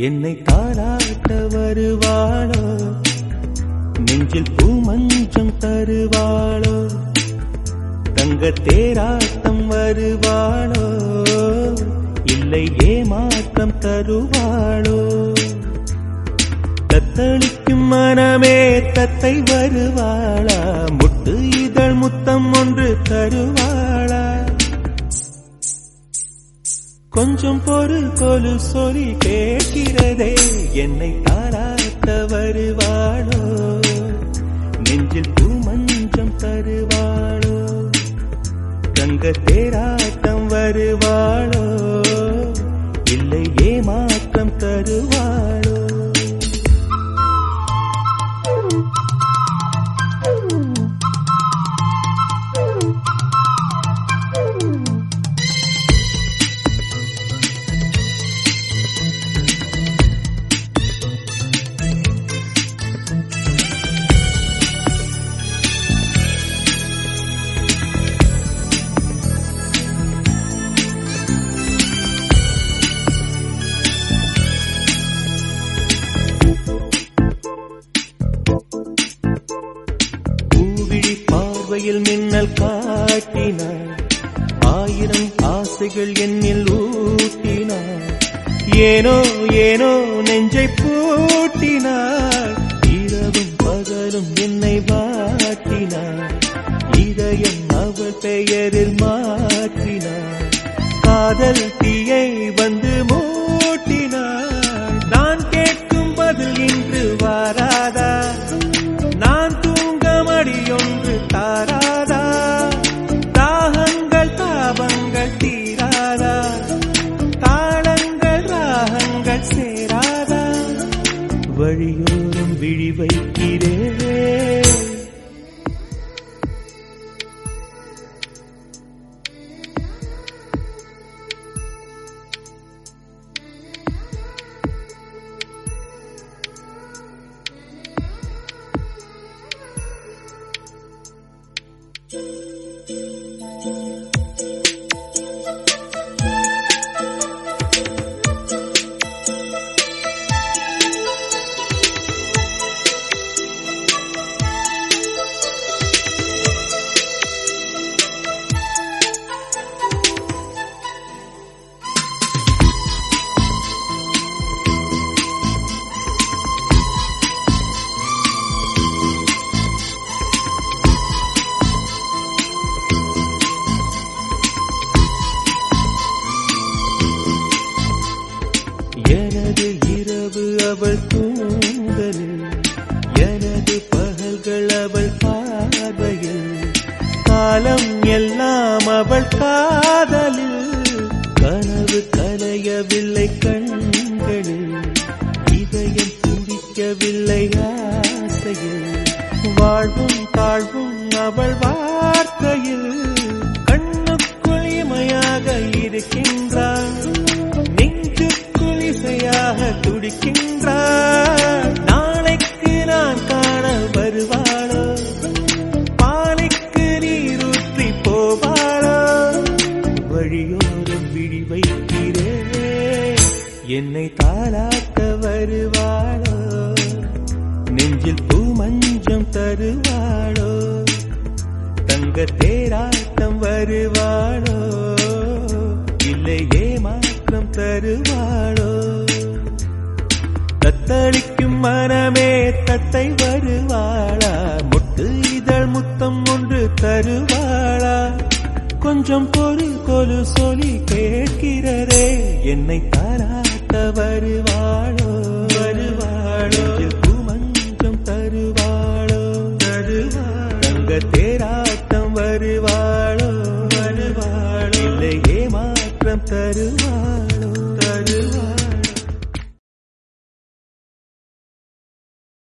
என்னை தாளாட்ட வருவாளோ, நெஞ்சில் பூமஞ்சம் தருவாளோ, தங்க தேராட்டம் வருவாளோ, இல்லை ஏமாற்றம் தருவாளோ. தத்தளிக்கும் மனமே தத்தை வருவாளா, முட்டு இதழ் முத்தம் ஒன்று தருவாளா. கொஞ்சம் பொருள் கொலு சொல்லி கேட்கிறதே, என்னை தாராட்ட வருவாளோ, நெஞ்சில் பூமஞ்சம் தருவாளோ, தங்க தேராட்டம் வருவாளோ, இல்லை ஏமாற்றம் தருவாளோ. பார்வையில் மின்னல் காட்டினார், ஆயிரம் ஆசைகள் என்னில் ஊட்டினார், ஏனோ ஏனோ நெஞ்சை பூட்டினார், இரவும் பகலும் என்னை வாட்டினார், இதயம் அவள் பெயரில் மாற்றினார், காதல் தீயை வந்து மூட்டினார். நான் கேட்கும் பதில் இன்று வாராதா, நான் தூங்க மடியொன்று தாராதா, தாகங்கள் தாபங்கள் தீராதா, தாளங்கள் ராகங்கள் சேராதா, வழியோரம் விழி வைக்கிறேன். எனது இரவு அவள் தூங்கலில், எனது பகல்கள் அவள் பார்வையில், காலம் எல்லாம் அவள் காதலில், கனவு கலையவில்லை கண்களில், இதயம் துடிக்கவில்லை ஆசையில், வாழ்வும் தாழ்வும் அவள் வார்த்தையில், கண்ணுக்குள் இமையாக இருக்கின்றாள், இசையாக துடிக்கின்றார். நாளைக்கு நான் காண வருவாளோ, பாலைக்கு நீரூற்றி போவாளோ, வழியோரம் விழி வைக்கிறேன். என்னை தாளாட்ட வருவாளோ, நெஞ்சில் பூமஞ்சம் தருவாளோ, தங்க தேராட்டம் வருவாளோ, இல்லை ஏமாற்றம் தருவாளோ. தத்தளிக்கும் மனமே தத்தை வருவாளா, முட்டு இதழ் முத்தம் ஒன்று தருவாளா. கொஞ்சம் பொருள் கொலு சொல்லி கேட்கிறதே, என்னை தாரா